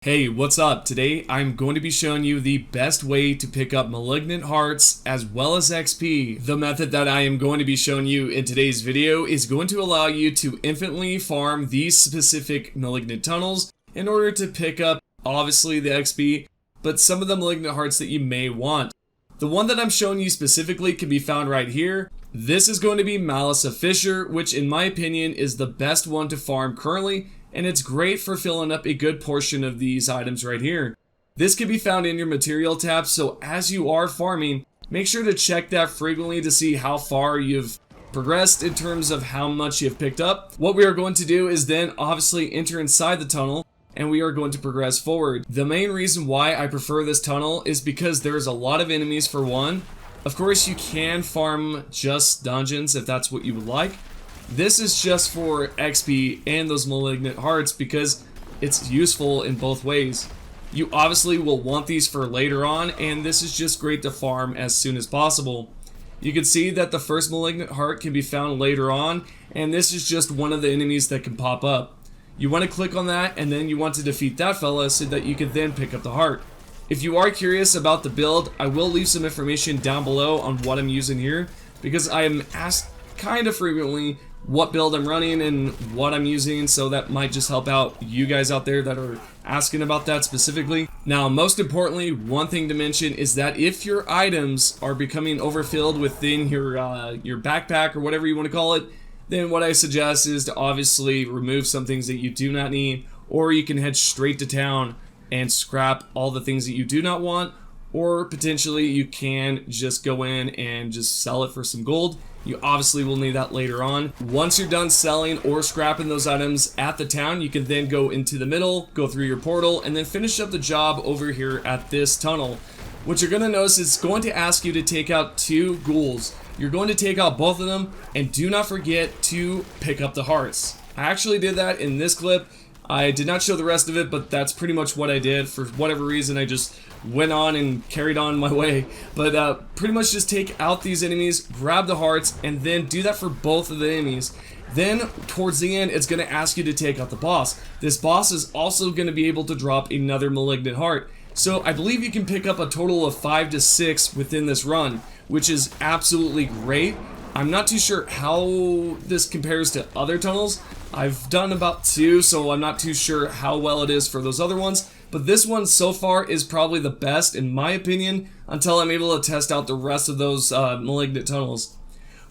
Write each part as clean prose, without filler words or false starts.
Hey, what's up? Today I'm going to be showing you the best way to pick up Malignant Hearts as well as XP. The method that I am going to be showing you in today's video is going to allow you to infinitely farm these specific Malignant tunnels in order to pick up, obviously, the XP, but some of the Malignant Hearts that you may want. The one that I'm showing you specifically can be found right here. This is going to be Malice of Fisher, which in my opinion is the best one to farm currently, and it's great for filling up a good portion of these items right here. This can be found in your material tab, so as you are farming, make sure to check that frequently to see how far you've progressed in terms of how much you've picked up. What we are going to do is then obviously enter inside the tunnel, and we are going to progress forward. The main reason why I prefer this tunnel is because there's a lot of enemies for one. Of course, you can farm just dungeons if that's what you would like. This is just for XP and those Malignant Hearts because it's useful in both ways. You obviously will want these for later on, and this is just great to farm as soon as possible. You can see that the first Malignant Heart can be found later on, and this is just one of the enemies that can pop up. You want to click on that, and then you want to defeat that fella so that you can then pick up the heart. If you are curious about the build, I will leave some information down below on what I'm using here, because I am asked kind of frequently what build I'm running and what I'm using, so that might just help out you guys out there that are asking about that specifically. Now, most importantly, one thing to mention is that if your items are becoming overfilled within your backpack or whatever you want to call it, then what I suggest is to obviously remove some things that you do not need, or you can head straight to town and scrap all the things that you do not want, or potentially you can just go in and just sell it for some gold. You obviously will need that later on. Once you're done selling or scrapping those items at the town, you can then go into the middle, go through your portal, and then finish up the job over here at this tunnel. What you're going to notice is it's going to ask you to take out 2 ghouls. You're going to take out both of them, and do not forget to pick up the hearts. I actually did that in this clip. I did not show the rest of it, but that's pretty much what I did. For whatever reason, I just went on and carried on my way. But pretty much just take out these enemies, grab the hearts, and then do that for both of the enemies. Then, towards the end, it's going to ask you to take out the boss. This boss is also going to be able to drop another Malignant Heart. So I believe you can pick up a total of 5 to 6 within this run, which is absolutely great. I'm not too sure how this compares to other tunnels. I've done about 2, so I'm not too sure how well it is for those other ones. But this one so far is probably the best in my opinion until I'm able to test out the rest of those Malignant tunnels.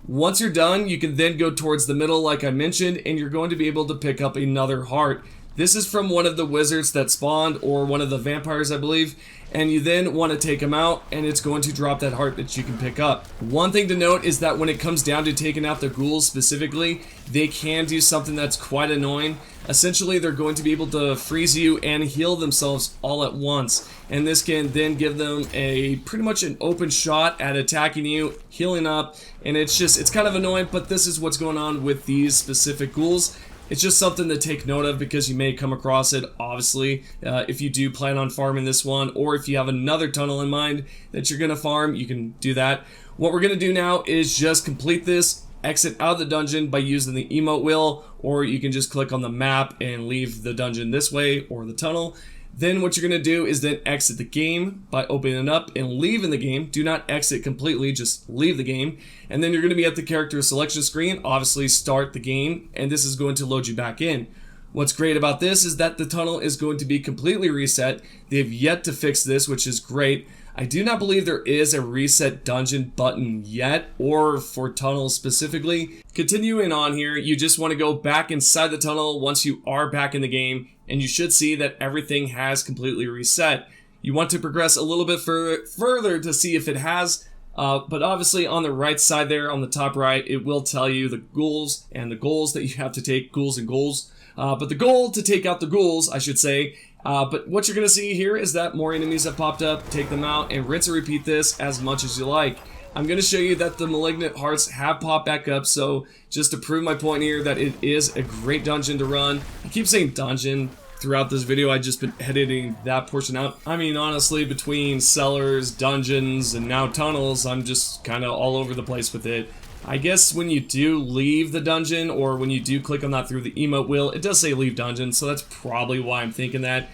Once you're done, you can then go towards the middle like I mentioned, and you're going to be able to pick up another heart. This is from one of the wizards that spawned, or one of the vampires I believe, and you then want to take them out, and it's going to drop that heart that you can pick up. One thing to note is that when it comes down to taking out the ghouls specifically, they can do something that's quite annoying. Essentially, they're going to be able to freeze you and heal themselves all at once, and this can then give them a pretty much an open shot at attacking you, healing up, and it's kind of annoying, but this is what's going on with these specific ghouls. It's just something to take note of because you may come across it, obviously, if you do plan on farming this one, or if you have another tunnel in mind that you're going to farm, you can do that. What we're going to do now is just complete this, exit out of the dungeon by using the emote wheel, or you can just click on the map and leave the dungeon this way, or the tunnel. Then what you're going to do is then exit the game by opening it up and leaving the game. Do not exit completely, just leave the game. And then you're going to be at the character selection screen, obviously start the game, and this is going to load you back in. What's great about this is that the tunnel is going to be completely reset. They've yet to fix this, which is great. I do not believe there is a reset dungeon button yet, or for tunnels specifically. Continuing on here, you just want to go back inside the tunnel once you are back in the game, and you should see that everything has completely reset. You want to progress a little bit further to see if it has, but obviously on the right side there, on the top right, it will tell you the ghouls and the goals that you have to take, ghouls and goals. But the goal to take out the ghouls, I should say, but what you're going to see here is that more enemies have popped up, take them out, and rinse and repeat this as much as you like. I'm going to show you that the Malignant Hearts have popped back up, so just to prove my point here that it is a great dungeon to run. I keep saying dungeon throughout this video, I've just been editing that portion out. I mean, honestly, between cellars, dungeons, and now tunnels, I'm just kind of all over the place with it. I guess when you do leave the dungeon, or when you do click on that through the emote wheel, it does say leave dungeon, so that's probably why I'm thinking that.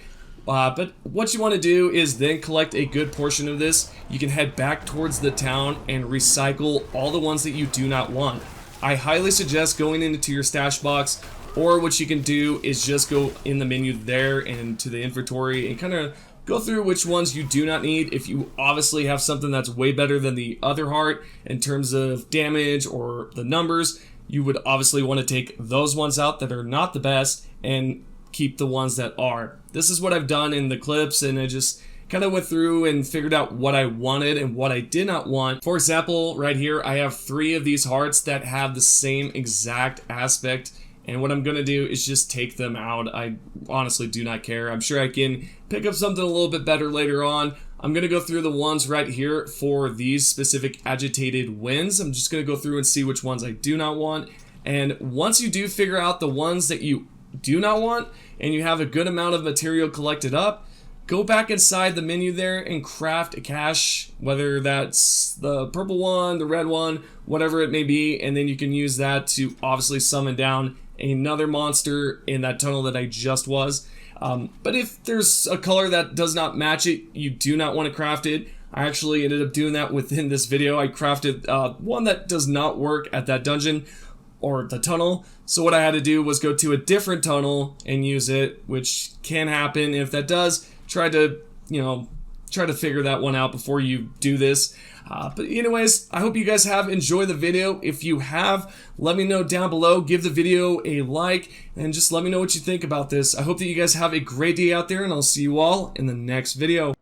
But what you want to do is then collect a good portion of this. You can head back towards the town and recycle all the ones that you do not want. I highly suggest going into your stash box, or what you can do is just go in the menu there and to the inventory and kind of go through which ones you do not need. If you obviously have something that's way better than the other heart in terms of damage or the numbers, you would obviously want to take those ones out that are not the best and keep the ones that are. This is what I've done in the clips, and I just kind of went through and figured out what I wanted and what I did not want. For example, right here I have 3 of these hearts that have the same exact aspect, and what I'm gonna do is just take them out. I honestly do not care. I'm sure I can pick up something a little bit better later on. I'm gonna go through the ones right here for these specific agitated winds. I'm just gonna go through and see which ones I do not want, and once you do figure out the ones that you do not want and you have a good amount of material collected up, go back inside the menu there and craft a cache, whether that's the purple one, the red one, whatever it may be, and then you can use that to obviously summon down another monster in that tunnel that I just was. But if there's a color that does not match it, you do not want to craft it. I actually ended up doing that within this video. I crafted one that does not work at that dungeon or the tunnel. So what I had to do was go to a different tunnel and use it, which can happen. If that does, try to figure that one out before you do this. But anyways, I hope you guys have enjoyed the video. If you have, let me know down below. Give the video a like and just let me know what you think about this. I hope that you guys have a great day out there, and I'll see you all in the next video.